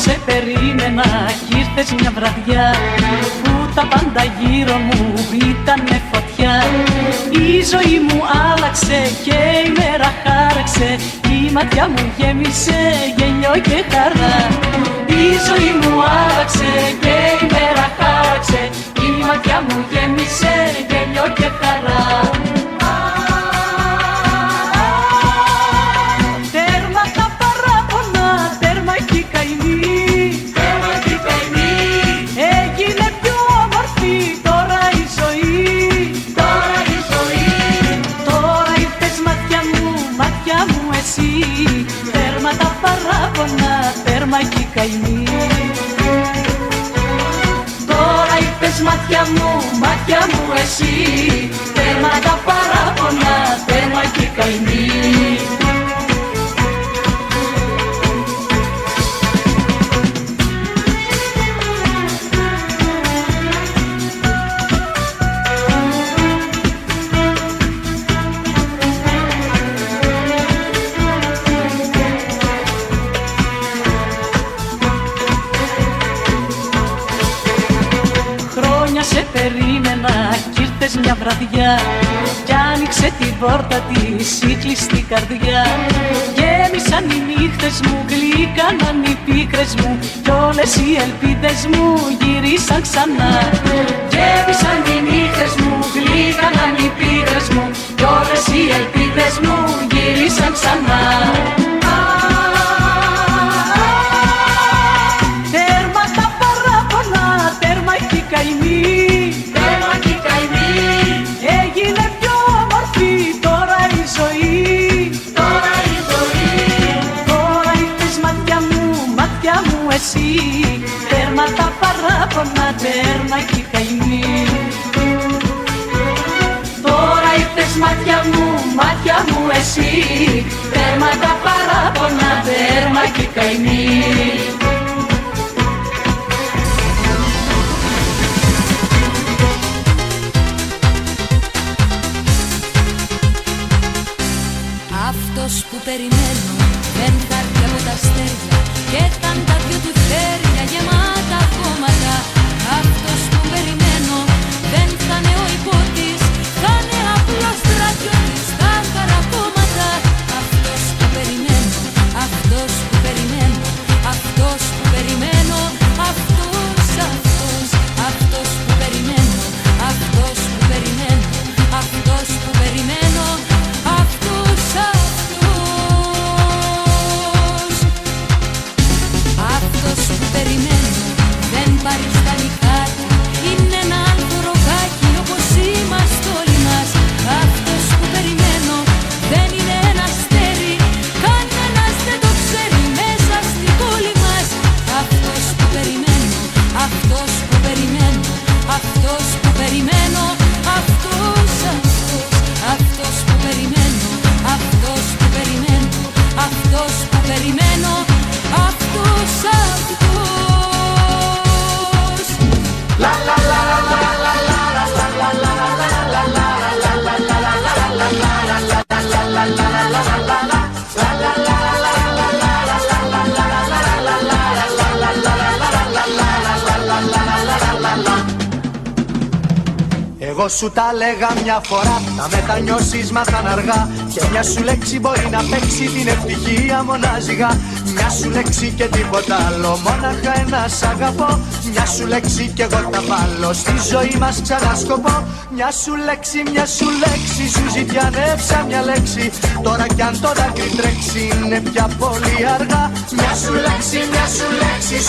σε περίμενα κι ήρθες μια βραδιά που τα πάντα γύρω μου ήτανε φωτιά. Η ζωή μου άλλαξε και η μέρα χάραξε, η ματιά μου γέμισε γέλιο και χαρά. Η ζωή μου άλλαξε και η μέρα χάραξε, η ματιά μου γέμισε γέλιο και χαρά. Τέρμα τα παράπονα, τέρμα κι η καημή, τέρμα κι η καημή. Έγινε πιο όμορφη τώρα η ζωή, τώρα η ζωή. Τώρα ήρθες μάτια μου εσύ, τέρμα τα παράπονα, τέρμα κι η καημή. Τώρα ήρθες μάτια μου εσύ, τέρμα τα παράπονα, τέρμα κι η καημή. Σε περίμενα κι ήρθες μια βραδιά κι άνοιξε την πόρτα της η κλειστή καρδιά. Γέμισαν οι νύχτες μου, γλύκαναν οι πίκρες μου κι όλες οι ελπίδες μου γυρίσαν ξανά. Γέμισαν οι νύχτες μου, γλύκαναν οι πίκρες μου κι όλες οι ελπίδες μου γυρίσαν ξανά. Τέρμα τα παράπονα, τέρμα κι η καημή, τέρμα κι η καημή. Έγινε πιο όμορφη τώρα η ζωή, τώρα η ζωή. Τώρα ήρθες μάτια μου εσύ, τέρμα τα παράπονα, τέρμα κι η καημή. Τώρα ήρθες μάτια μου εσύ, τέρμα τα παράπονα, τέρμα κι η καημή. Αυτός που περιμένω δεν θα έρθει από τα αστέρια και ήταν τα δυο του χέρια γεμάτα χώματα. Αυτός που περιμένω δεν θα είναι ο υπότης, θα είναι απλός στρατιώτης στα χαρακόμματα. Αυτός που περιμένω, αυτός που περιμένω, αυτός που περιμένω, αυτός, αυτός, αυτός που περιμένω, αυτός που περιμένω, αυτός που περιμένω, αυτός, αυτός που περιμένω δεν πάρει στα λιχάκια, είναι ένα αλφοροκάκι όπως είμαστε όλοι μας. Αυτός που περιμένω δεν είναι ένα αστέρι, κανένας δεν το ξέρει μέσα στην πόλη μας. Αυτός που περιμένω, αυτός που περιμένω, αυτός που περιμένω, αυτός, αυτός, αυτός που περιμένω, αυτός που περιμένω, αυτός που περιμένω, αυτός, αυτός. La la la la la la la la la la la la Εγώ σου τα λέγα μια φορά, τα μετανιώσεις μας ήταν αργά. Και μια σου λέξη μπορεί να παίξει την ευτυχία μονάζιγα. Μια σου λέξη και τίποτα άλλο, μόναχα ένα σ' αγαπώ. Μια σου λέξη κι εγώ τα βάλω, στη ζωή μας ξανά σκοπό. Μια σου λέξη, σου ζητιανεύσα μια λέξη. Τώρα κι αν το δάκρυ τρέξει είναι πια πολύ αργά. Μια σου λέξη,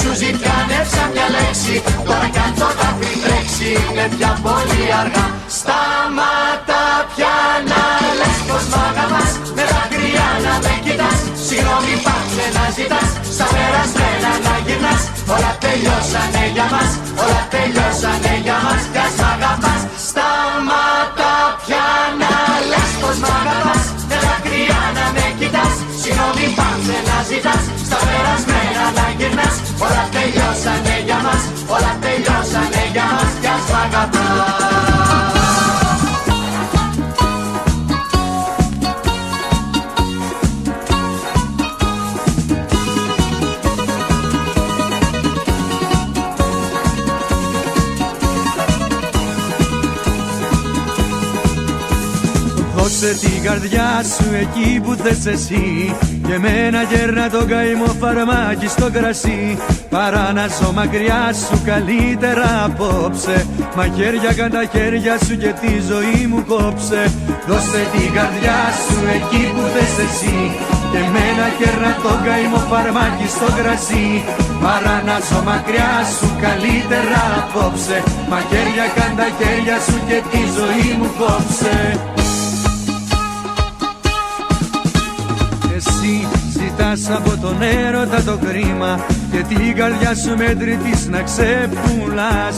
σου ζητιανεύσα μια λέξη. Τώρα κι αν το δάκρυ τρέξει είναι πια πολύ αργά. Σταμάτα πια να λες πως μ' αγαπάς, με δάκρυα να με κοιτάς. Συγγνώμη πάψε να ζητάς, στα περασμένα να γυρνάς. Όλα τελειώσανε για μας, όλα τελειώσανε για μας. Κι ας μ' αγαπάς, σταμάτα πια να λες πως μ' αγαπάς, με δάκρυα να με κοιτάς. Συγγνώμη πάψε να ζητάς, στα περασμένα να γυρνάς. Όλα τελειώσανε για μας, όλα τελειώσανε για μας. Κι ας μ' αγαπάς. Δώσε την καρδιά σου εκεί που θες εσύ και μένα γέρνα το καημό φαρμάκι στο κρασί. Παρά να ζω μακριά σου καλύτερα απόψε. Μαχαίρια καν τα χέρια σου και τη ζωή μου κόψε. Δώσε την καρδιά σου εκεί που θες εσύ και μένα γέρνα το καημό φαρμάκι στο κρασί. Παρά να ζω μακριά σου καλύτερα απόψε. Μαχαίρια καν τα χέρια σου και τη ζωή μου κόψε. Εσύ ζητάς από τον έρωτα το κρίμα και την καρδιά σου μέτρητης να ξεπουλάς.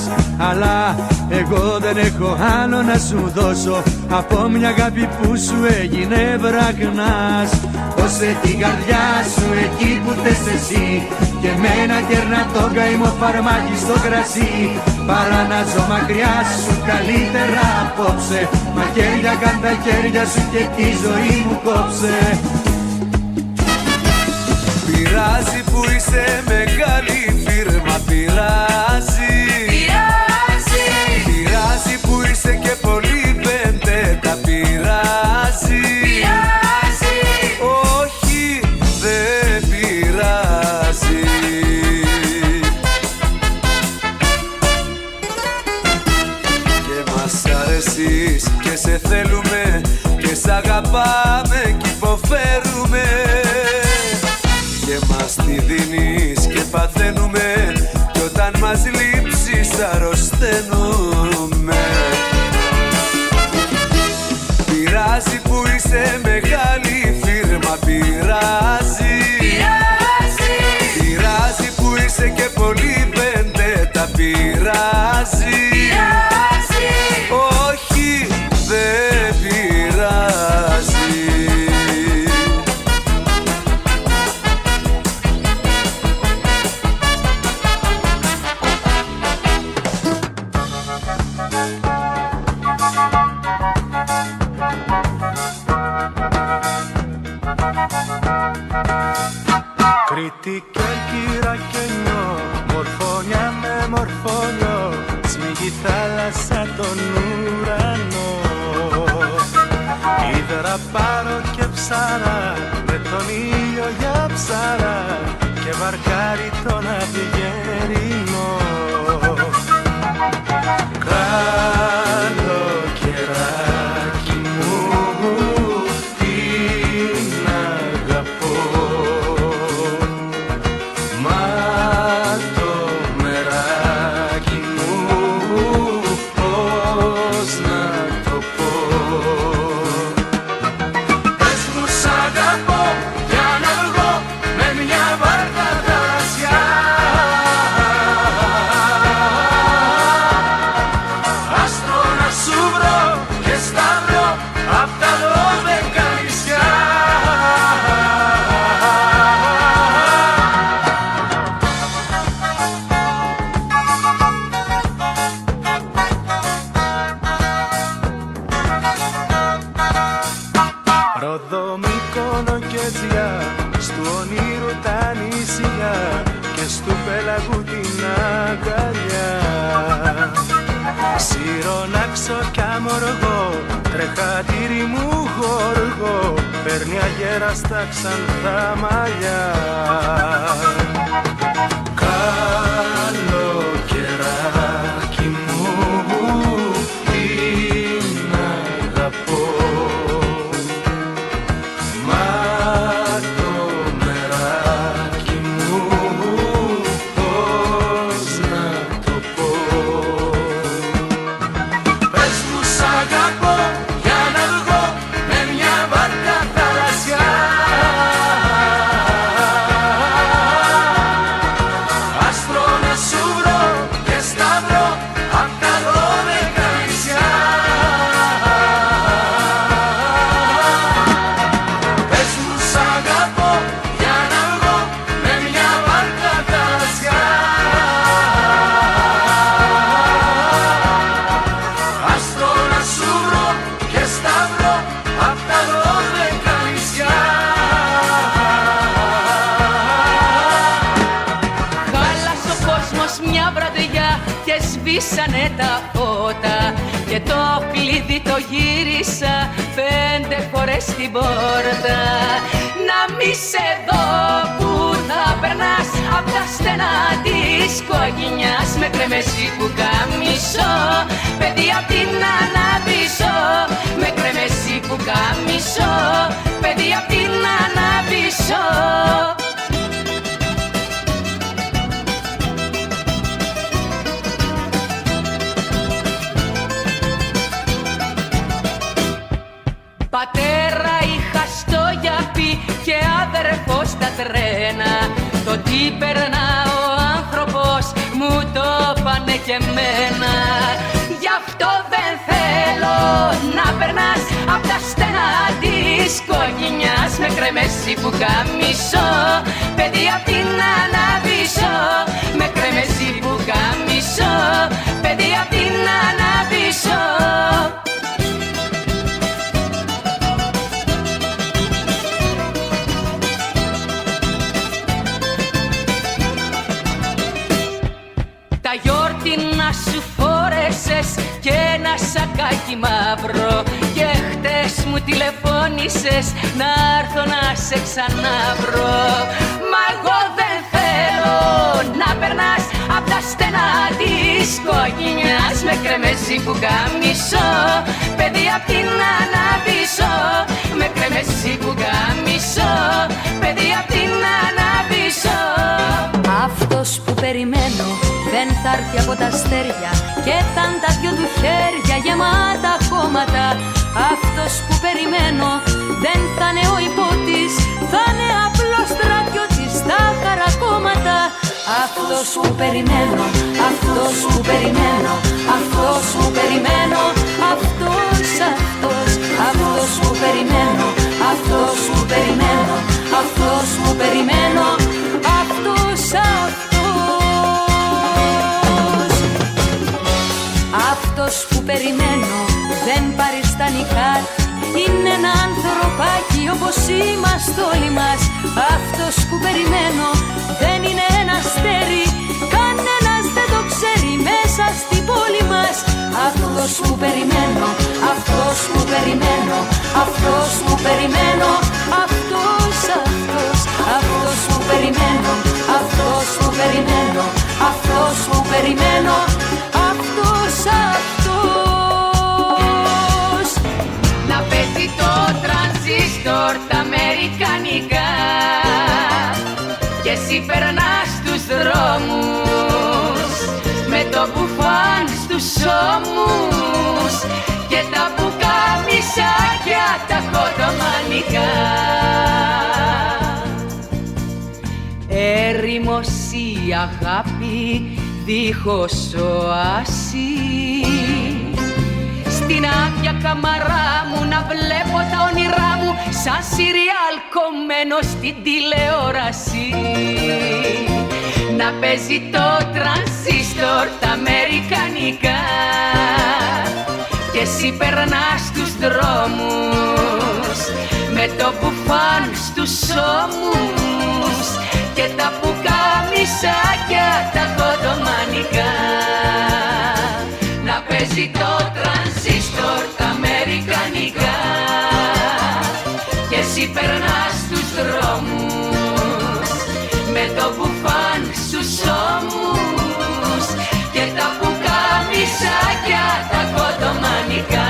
Αλλά εγώ δεν έχω άλλο να σου δώσω από μια αγάπη που σου έγινε βραχνάς. Δώσε την καρδιά σου εκεί που θες εσύ και μένα κέρνα το καημό φαρμάκι στο κρασί. Παρά να ζω μακριά σου καλύτερα απόψε. Μαχαίρια καν τα χέρια σου και τη ζωή μου κόψε. Πειράζει που είσαι μεγάλη φίρμα, πειράζει. Πειράζει που είσαι και πολύ πεντέτα, πειράζει. Όχι, δεν πειράζει. Και μας αρέσεις και σε θέλουμε και σ' αγαπάμε κι υποφέρουμε. Και μας τη δίνεις και παθαίνουμε κι όταν μας λείψεις αρρωσταίνουμε. Πειράζει που είσαι μεγάλη φίρμα, πειράζει. Πειράζει που είσαι και πολύ πεντέτα, πειράζει. Όχι, δεν πειράζει. Κρήτη, Κέρκυρα και νιώ, μορφώνια με μορφώνιο, σμίγει θάλασσα τον ουρανό. Ήδρα πάρω και ψαρά, με τον ήλιο για ψαρά και βαρκάρι τον αυγερινό. Καλοκαιράκι μου, την αγαπώ. Μα το μεράκι μου, πώς να το πω. Πες μου σ' αγαπώ για να βγω με μια βάρκα θαλασσιά. Άστρο να σου βρω και σταυρό απ' τα 12 νησιά. Ρόδο, Μύκονο και Αιτζιά, στου ονείρου τα νησιά και στου πέλαγου την αγκαλιά. Σιρονάξω κι αμοργό, τρεχατήρι μου γοργό, παίρνει αγέρα στα ξανθά μαλλιά. Καλοκαιράκι μου, την αγαπώ. Μα το μεράκι μου, πώς να το πω. Πες μου σ' αγαπώ για να βγω με μια βάρκα θαλασσιά. Άστρο να σου βρω και σταυρό απ' τα 12 νησιά. Πες μου σ' αγαπώ για να βγω με μια βάρκα θαλασσιά. Άστρο να σου βρω και σταυρό απ' τα 12 νησιά. Χάλασε ο κόσμος μια βραδιά και σβήσανε τα φώτα και το κλειδί το γύρισα 5 φορές στην πόρτα. Να μη σε δω που θα περνάς απ' τα στενά της κοκκινιάς. Με κρεμεσί που καμισώ, παιδί απ' την αναπίσω. Με κρεμεσί που καμισώ, παιδί απ' την αναπίσω. Πατέρα είχα στο γιαπί και αδερφό στα τρένα. Το τι περνά ο άνθρωπος μου το πάνε και εμένα. Γι' αυτό δεν θέλω να περνάς απ' τα στενά της κοκκινιάς. Με κρεμεσί που καμισώ, παιδί απ' την αναπίσω. Με κρεμεσί που καμισώ, παιδί απ' την αναπίσω. Να σου φόρεσες και ένα σακάκι μαύρο και χτες μου τηλεφώνησες να έρθω να σε ξαναβρω. Μα εγώ δεν θέλω να περνάς απ' τα στενά της κοκκινιάς. Με κρεμεσί που καμισώ, παιδί απ' την αναπίσω. Με κρεμεσί που καμισώ, παιδί απ' την αναπίσω. Αυτός που περιμένω δεν θα έρθει από τα αστέρια και θα είναι τα δυο του χέρια γεμάτα χώματα. Αυτός που περιμένω δεν θα είναι ο υπότης, θα είναι απλός στρατιώτης στα χαρακόμματα. Αυτός που περιμένω, αυτός που περιμένω, αυτός που περιμένω, αυτός, αυτός, αυτός που περιμένω, αυτός που περιμένω, αυτός που περιμένω, αυτός, αυτός. Αυτός που περιμένω δεν παριστάνει κάτι, είναι ένα ανθρωπάκι όπως είμαστε όλοι μας. Αυτός που περιμένω δεν είναι ένα αστέρι, κανένας δεν το ξέρει μέσα στην πόλη μας. Αυτός που περιμένω, αυτός που περιμένω, αυτός που περιμένω, αυτός, αυτός, αυτός που περιμένω, αυτός που περιμένω, αυτός που περιμένω, αυτός, αυτός. Να παίζει το τρανζίστορ τα αμερικανικά και εσύ περνάς τους δρόμους με το μπουφάν στους ώμους και τα πουκαμισάκια τα κοντομανικά. Έρημος η αγάπη δίχως οάση, στην άδεια καμαρά μου να βλέπω τα όνειρά μου σαν σιριάλ κομμένο στην τηλεόραση. Να παίζει το τρανζίστορ τα αμερικανικά και εσύ περνάς τους δρόμους με το μπουφάν στους ώμους και τα πουκαμισάκια τα κοντομανικά. Να παίζει το τρανζίστορ τα αμερικανικά και εσύ περνάς τους δρόμους με το μπουφάν στους ώμους και τα πουκαμισάκια τα κοντομανικά.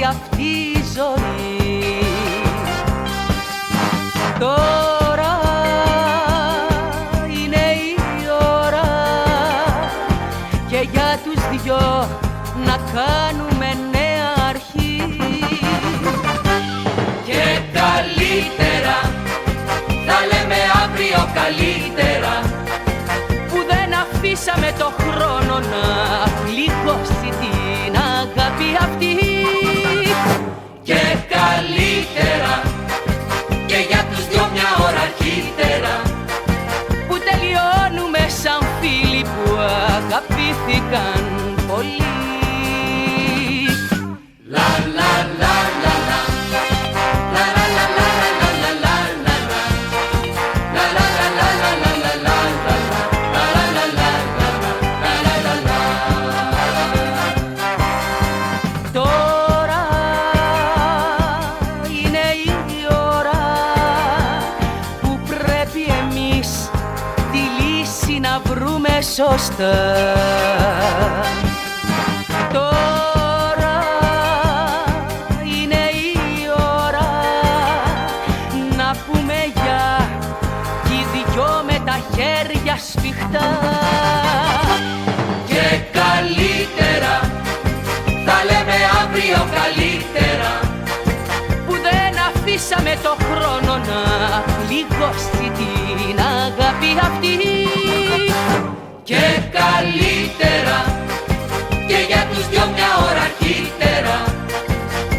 Αυτή η ζωή τώρα είναι η ώρα και για τους δυο να κάνουμε νέα αρχή και καλύτερα θα λέμε αύριο. αφήσαμε το χρόνο να πληγώσει την αγάπη αυτή. Και καλύτερα και για τους δυο μια ώρα αρχίτερα, που τελειώνουμε σαν φίλοι που αγαπήθηκαν πολύ. Λα λα λα λα λα, λα λα λα λα λα λα λα λα, λα λα λα λα λα λα λα λα, λα λα λα λα λα. Τώρα είναι η ώρα που πρέπει εμείς τη λύση να βρούμε σωστά. Τώρα είναι η ώρα να πούμε γεια κι οι δυο με τα χέρια σφιχτά. Και καλύτερα θα λέμε αύριο καλύτερα, που δεν αφήσαμε το χρόνο να πληγώσει την αγάπη αυτή. Και καλύτερα και για τους δυο μια ώρα αρχίτερα,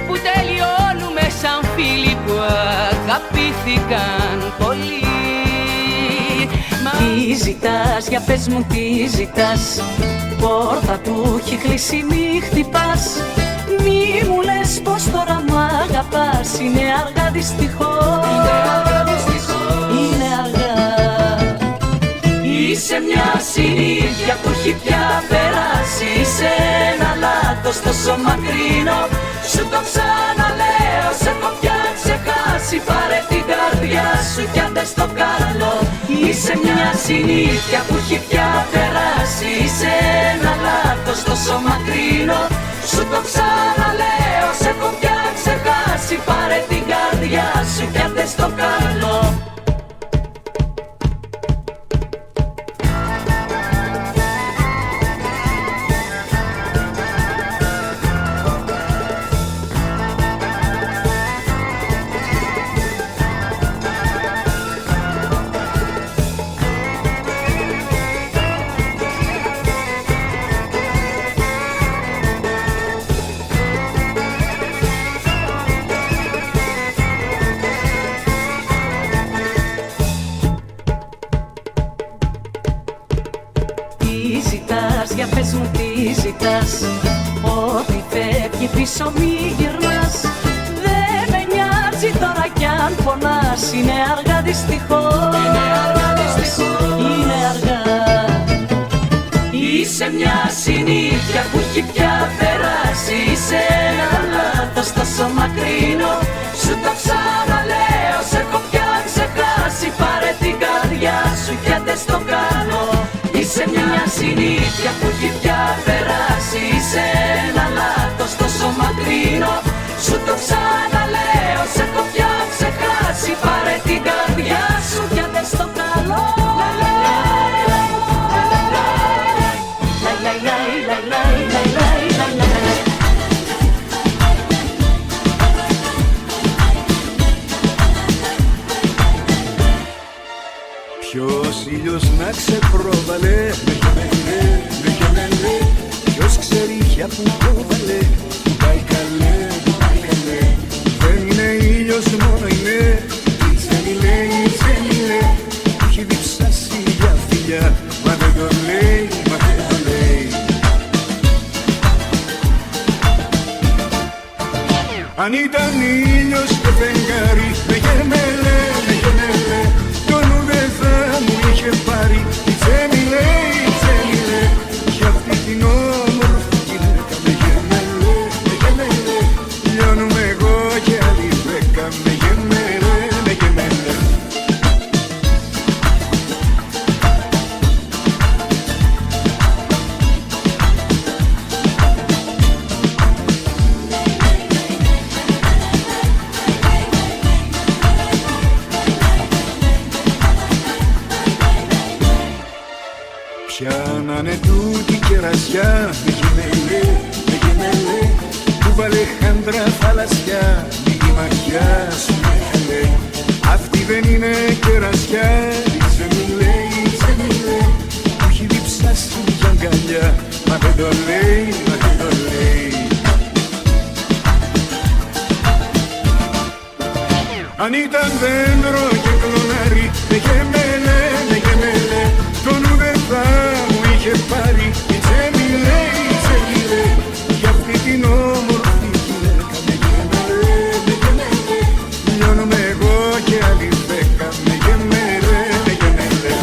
που τελειώνουμε σαν φίλοι που αγαπήθηκαν πολύ. Τι ζητάς, για πες μου τι ζητάς, πόρτα που έχει κλείσει μη χτυπάς. Μη μου λες πως τώρα μ' αγαπάς, είναι αργά δυστυχώς. Είναι αργά. Είσαι μια συνήθεια που έχει πια περάσει, είσαι ένα λάθος τόσο μακρινό. Σου το ξαναλέω, σε έχω πια ξεχάσει, πάρε την καρδιά σου κι άντε στο καλό. Είσαι μια συνήθεια που έχει πια περάσει, είσαι ένα λάθος τόσο μακρινό. Σου το ξαναλέω, σε έχω πια ξεχάσει, πάρε την καρδιά σου κι άντε στο καλό. Για πες μου τι ζητάς, ό,τι φεύγει πίσω μη γυρνάς. Δεν με νοιάζει τώρα κι αν πονάς, είναι αργά δυστυχώς. Είναι αργά. Είσαι μια συνήθεια που έχει πια περάσει, είσαι ένα λάθος τόσο μακρινό. Σου το ξαναλέω, σε έχω πια ξεχάσει, πάρε την καρδιά σου κι άντε στο καλό. Είσαι μια συνήθεια που έχει πια περάσει, είσαι ένα λάθος τόσο μακρινό. Σου το ξαναλέω, σε έχω πια ξεχάσει, πάρε την καρδιά σου κι άντε στο καλό. Ποιος ήλιος να ξεπρόβαλε, με γεμελέ, με γεμελέ. Ποιος ξέρει για που πρόβαλε, που πάει καλέ, που πάει καλέ. Δεν είναι ήλιος μόνο είναι, η τσέμιλε, η τσέμιλε. Που έχει διψάσει για φιλιά, μα δεν το λέει, μα δεν το λέει. Αν ήταν ήλιος το φεγγάρι, με γεμελέ, με γεμελέ. Δεν θα μου είχε πάρει η τσέμιλε, η τσέμιλε. Για αυτή την όμορφη γυναίκα με γεμελέ, με γεμελέ. Λιώνουμε εγώ και άλλη δέκα, με γεμελέ, με γεμελέ. Πιάνανε τούτη κερασιά, με γεμελέ, με γεμελέ. Του βάλε χάντρα θαλασσιά, λίγη μαχιά σου μέχαλε. Αυτή δεν είναι κερασιά, η τσέμιλε, που έχει διψάσει σου για αγκαλιά. Μα δεν το λέει, μα δεν το λέει. Αν ήταν δέντρο και κλονάρι, με γεμέλε, με γεμέλε, το νου δεν θα μου είχε πάρει. Η τσέμιλε, για αυτή την όμορφη γυναίκα. Με γεμέλε, με γεμέλε, λιώνομαι εγώ και άλλη δέκα. Με γεμέλε, με γεμέλε.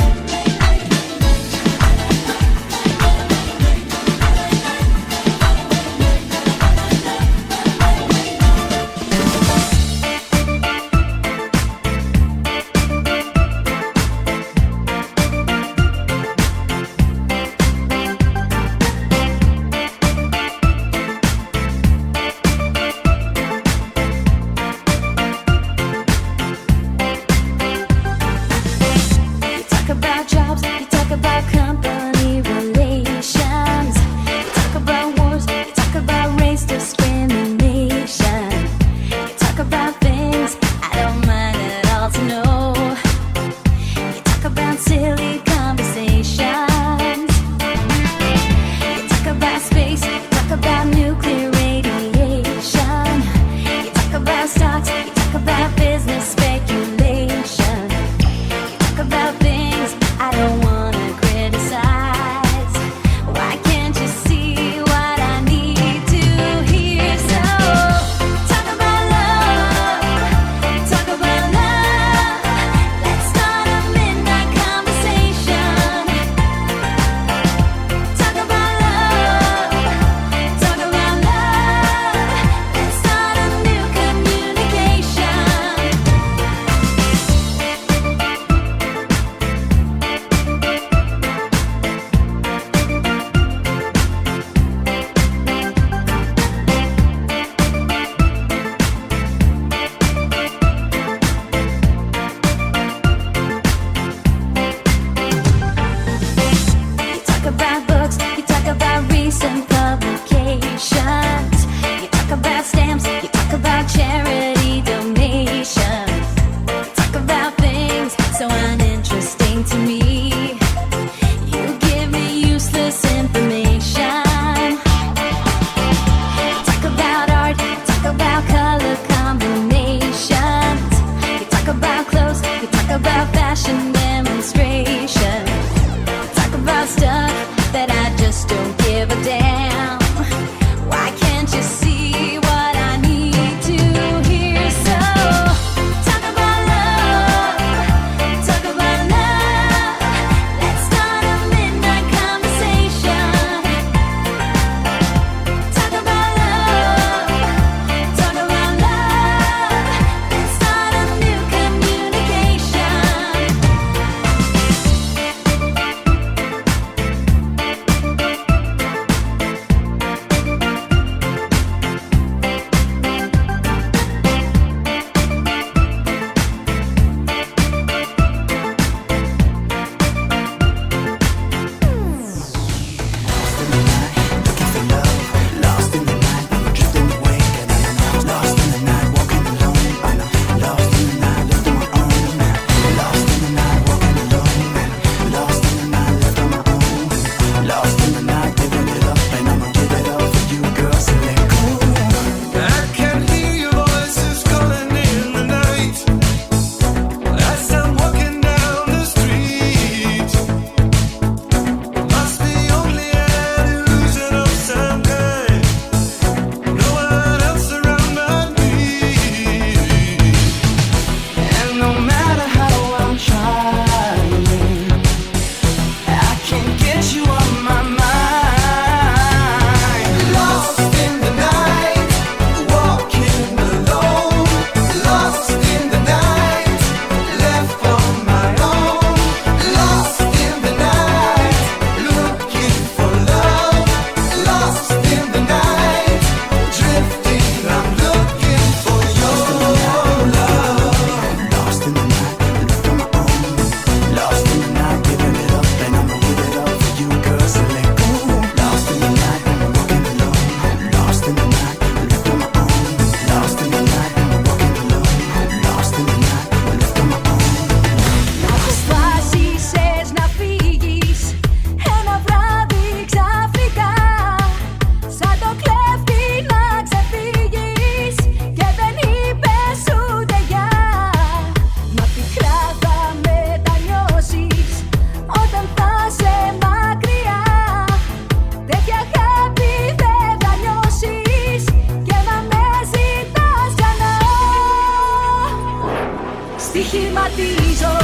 στοιχηματίζω,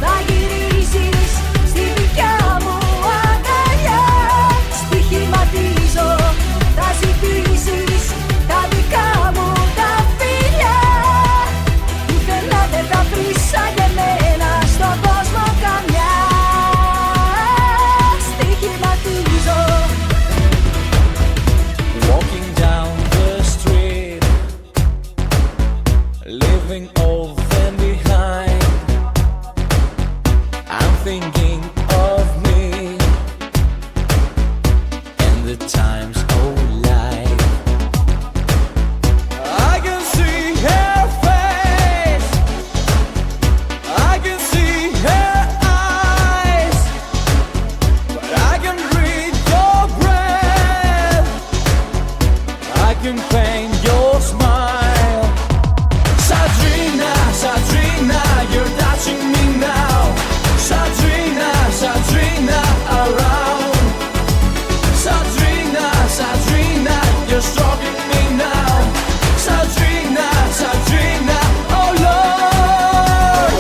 θα γυρίσεις στη δικιά μου αγκαλιά. Στοιχηματίζω, θα ζητήσεις τα δικά μου τα φιλιά. Πουθενά δεν θα βρεις σαν και εμένα στον κόσμο καμιά. Στοιχηματίζω. Walking down the street, leaving all them behind. I'm thinking of me and the times of life. I can see her face, I can see her eyes, but I can read your breath, I can paint your smile. Sadrina, Sadrina, you're touching me now. Sadrina, Sadrina, around. Sadrina, Sadrina, you're stroking me now. Sadrina, Sadrina, oh Lord.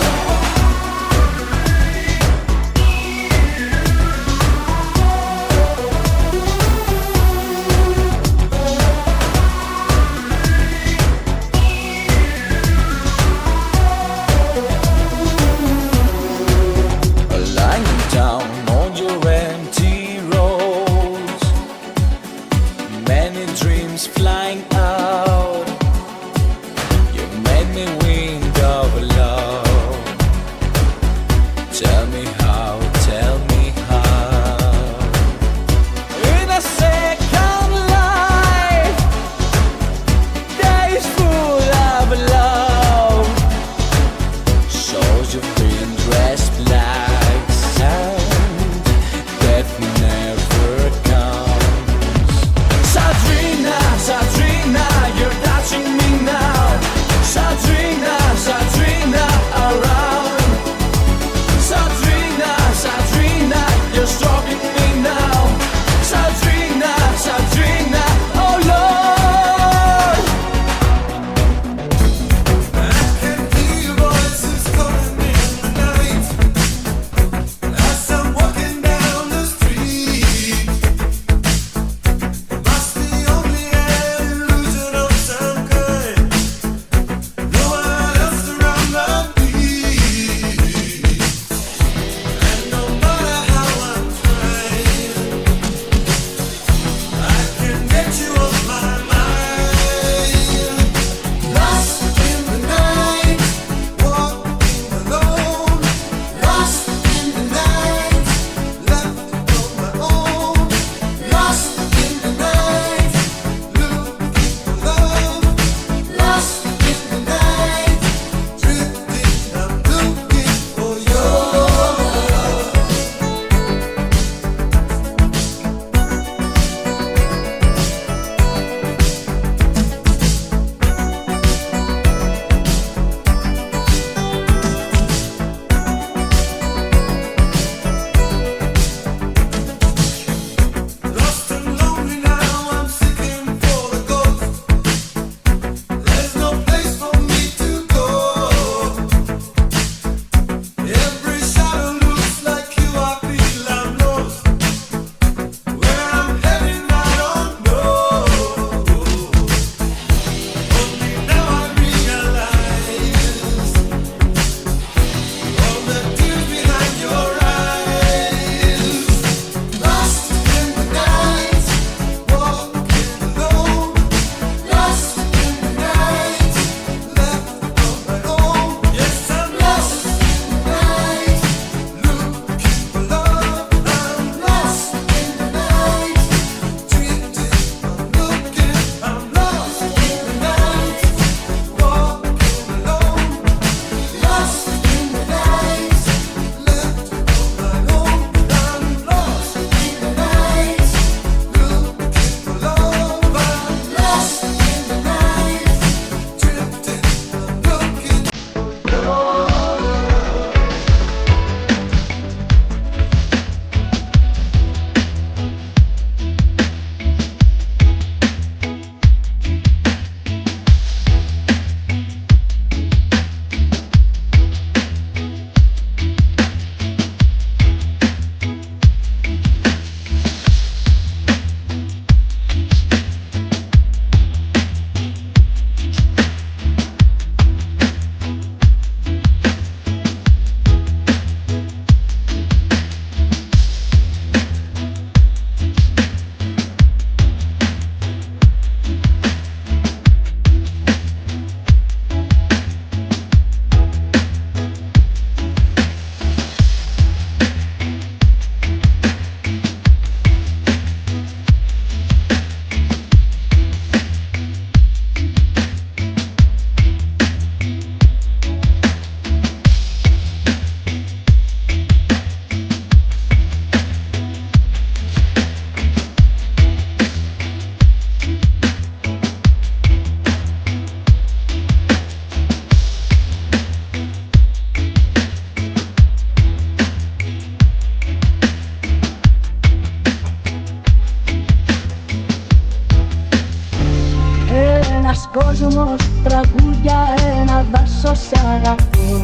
κόσμος, τραγούδια, ένα δάσος σ' αγαπώ.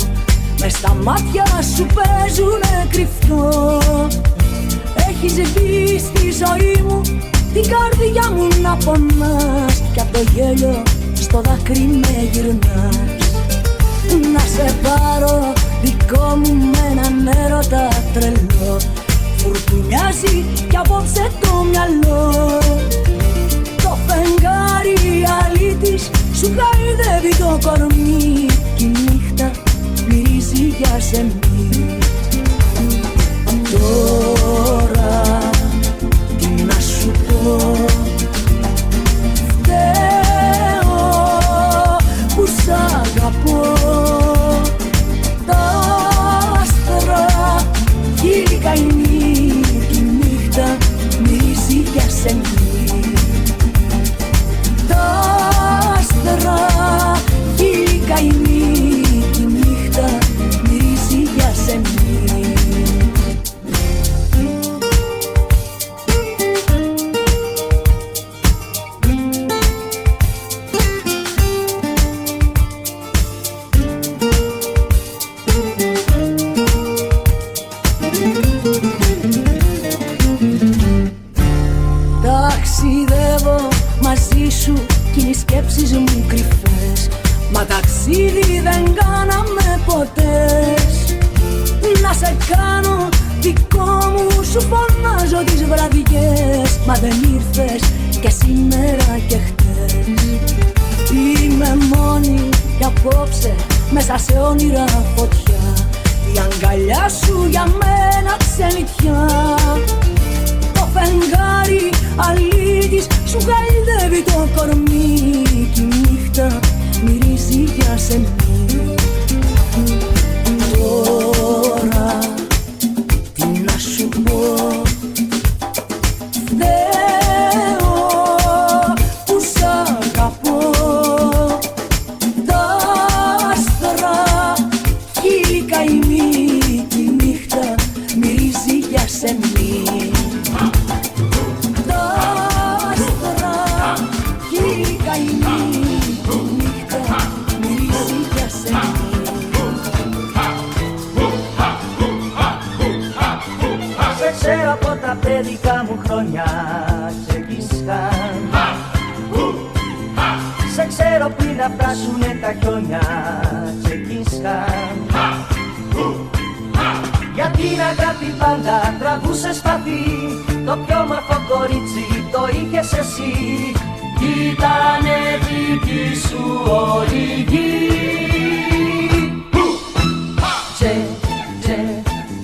Μες στα μάτια σου παίζουνε κρυφτό. Έχεις μπει στη ζωή μου, την καρδιά μου να πονάς, κι απ' το γέλιο στο δάκρυ με γυρνάς. Να σε πάρω δικό μου με έναν έρωτα τρελό. Φουρτουνιάζει κι απόψε το μυαλό. Το φεγγάρι αλήτης σου χαϊδεύει το κορμί, κι η νύχτα μυρίζει για σεμί. Τώρα τι να σου πω, φταίω που σ' αγαπώ. Τα άστρα γύρικα η νύχτα μυρίζει για σεμί. Τα άστρα γύρικα η νύχτα μυρίζει για σεμί. Ταξιδεύω μαζί σου κι είναι οι σκέψεις μου κρυφές. Μα ταξίδι δεν κάναμε ποτέ. Να σε κάνω δικό μου, σου φωνάζω τις βραδιές. Μα δεν ήρθες και σήμερα και χτες. Είμαι μόνη κι απόψε μέσα σε όνειρα φωτιά. Η αγκαλιά σου για μένα ξενιτιά. Το φεγγάρι αλήτης σου χαϊδεύει το κορμί, κι η νύχτα μυρίζει για σεμί. Τώρα τι να σου πω, φταίω που σ' αγαπώ. Τα άστρα γύρικα η νύχτα μυρίζει για σεμί. Τα άστρα γύρικα η νύχτα μυρίζει για σεμί. Σε ξέρω από τα παιδικά μου χρόνια, Τσεκίσχαν. Σε ξέρω πριν να φτάσουνε τα χιόνια, Τσεκίσχαν. Για την αγάπη πάντα τραβούσες σπαθί, το πιο όμορφο κορίτσι το είχες εσύ. Ήτανε δική σου όλη η γη.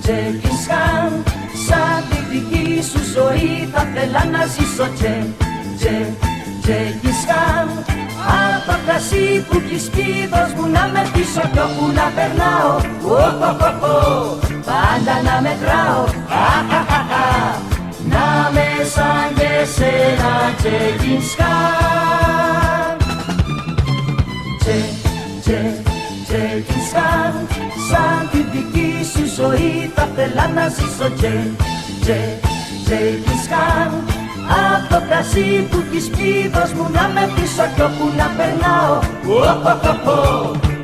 Τσεκίσχαν, σαν τη δική σου ζωή θα θέλα να ζήσω. Τσεκίσχαν, απ' το κρασί που έχεις πει δώσ' μου να με πίσω, κι όπου να περνάω, πάντα να μετράω, να με σαν και σένα, Τσεκίσχαν. Τσεκίσχαν, σαν τη δική σου ζωή θα θέλα να ζήσω. Τσεκίσχαν, απ' το κρασί που έχεις πει δώσ' μου να με πίσω, κι όπου να περνάω,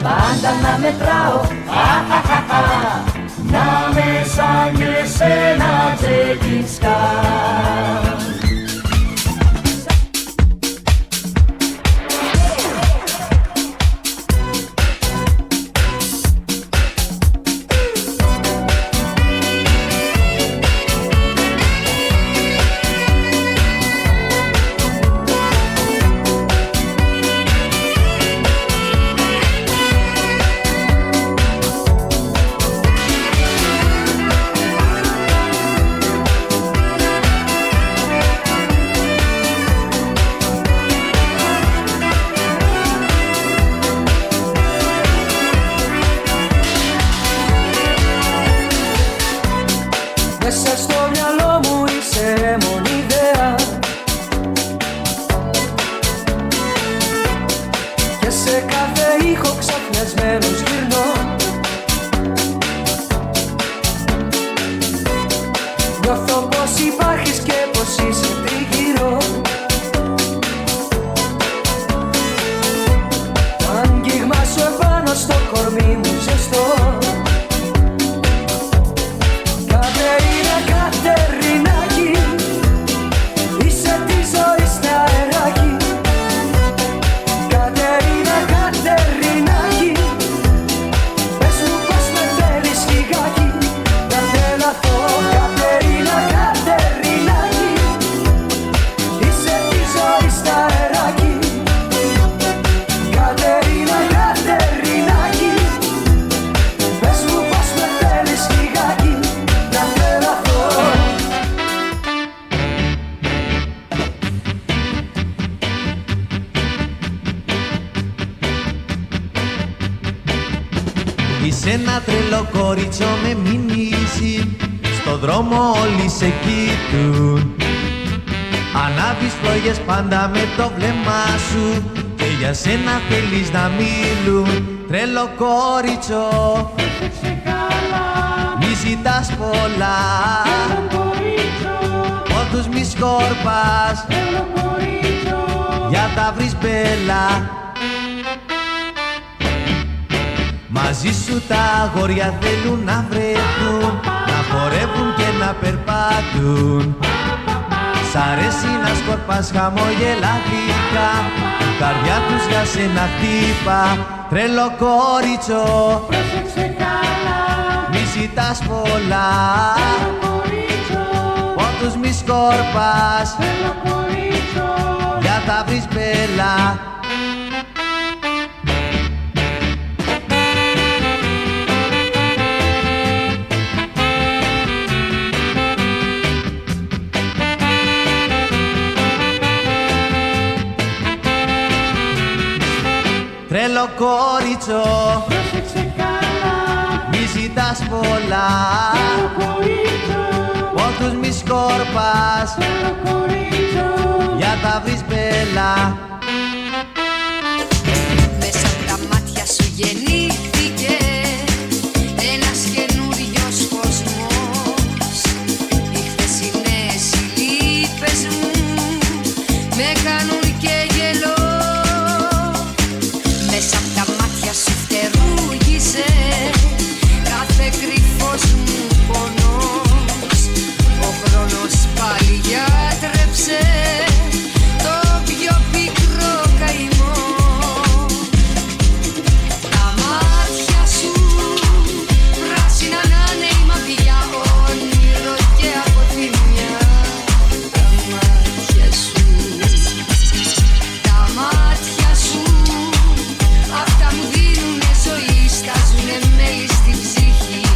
πάντα να μετράω, να με σαν και σένα, Τσεκίσχαν. Μέσα στο μυαλό μου είσαι μόνη ιδέα, και σε κάθε ήχο ξαφνιασμένος γυρνώ. Νιώθω πως υπάρχεις και πως είσαι τριγύρω. Είσαι ένα τρελό κορίτσο με μηνύσει, στο δρόμο όλοι σε κοιτούν. Ανάβεις φλόγες πάντα με το βλέμμα σου και για σένα θέλεις να μιλούν. Τρελό κορίτσο, Πρόσεξε καλά, μη ζητάς πολλά, τρελό κορίτσο, πόντους μη σκόρπας, τρελό κορίτσο, για τα βρεις μπέλα. Μαζί σου τα αγόρια θέλουν να βρεθούν, να χορεύουν και να περπατούν. Σ' αρέσει να σκορπάς χαμόγελα γλυκά, η καρδιά τους για σένα χτύπα. Τρελό κορίτσο, πρόσεξε καλά, μη ζητάς πολλά, τρελό κορίτσο, πόντους μη σκόρπας, τρελό κορίτσο, για τα βρεις μπέλα. Τρελό κορίτσο, πρόσεξε καλά, μη ζητάς πολλά, τρελό κορίτσο, πόντους μη σκόρπας, τρελό κορίτσο, για τα βρεις μπέλα. Μέσα από τα μάτια σου γεννήθηκε ένας καινούριος κόσμος. Οι χθεσινές οι λύπες μου με κάνουν και γελώ. Μέσα από τα μάτια σου φτερούγησε κάθε κρυφός μου πονός. Ο χρόνος πάλι γιατρέψε το πιο πικρό καημό. Τα μάτια σου πράσινα να είναι η μαπιά, όνειρο και αποθυμιά. Τα μάτια σου, τα μάτια σου, αυτά μου δίνουνε ζωή, στάζουνε μέλη στη ψυχή.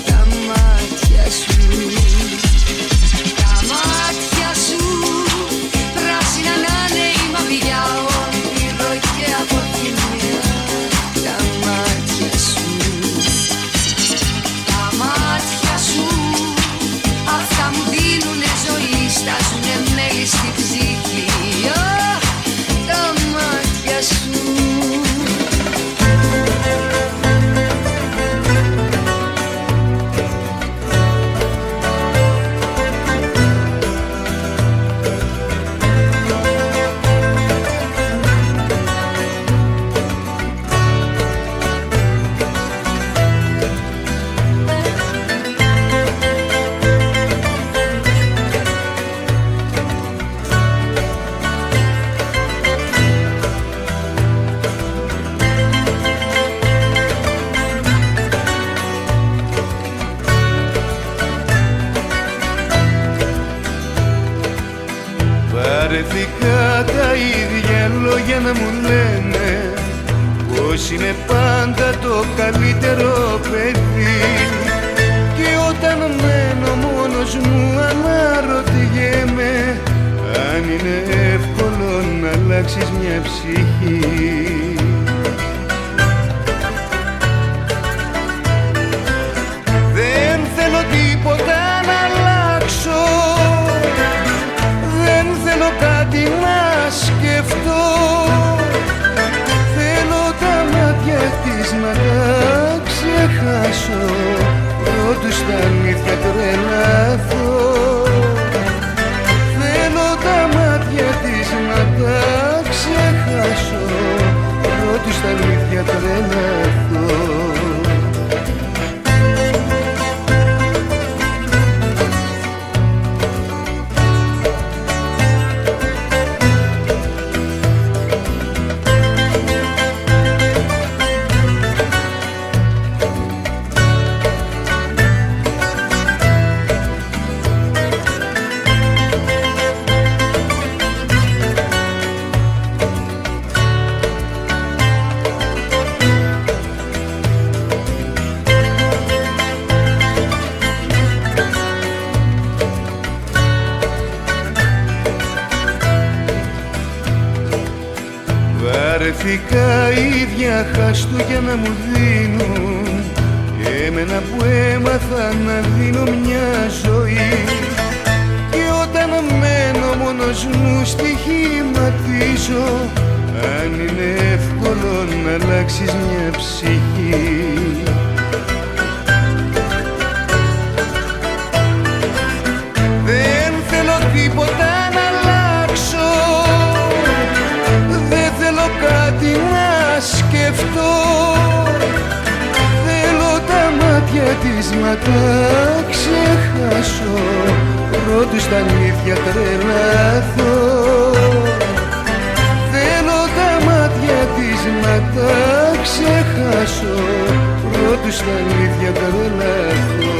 Τα μάτια σου, τα μάτια σου, πράσινα να είναι η μαπιά, όνειρο και αποθυμιά. Τα μάτια σου, τα μάτια σου, αυτά μου δίνουνε ζωή, στάζουνε μέλη στη ψυχή. Τα μάτια σου. Βαρεθήκα τα ίδια λόγια να μου λένε πως είναι πάντα το καλύτερο παιδί. Και όταν μένω μόνος μου αναρωτιέμαι αν είναι εύκολο να αλλάξεις μια ψυχή. Δεν θέλω τίποτα να αλλάξω, δεν θέλω κάτι να σκεφτώ. Θέλω τα μάτια της να τα ξεχάσω, πρώτου στα αλήθεια τρελαθώ. Θέλω τα μάτια της να τα ξεχάσω, Βαρεθήκα ίδια Χριστούγεννα μου δίνουν, εμένα που έμαθα να δίνω μια ζωή. Και όταν μένω μόνος μου στοιχηματίζω, αν είναι εύκολο να αλλάξεις μια ψυχή. Δεν θέλω τίποτα να αλλάξω, δεν θέλω κάτι να σκεφτώ. Θέλω τα μάτια της να τα ξεχάσω, πρώτου στα αλήθεια τρελαθώ. Θέλω τα μάτια της να τα ξεχάσω, πρώτου στα αλήθεια τρελαθώ.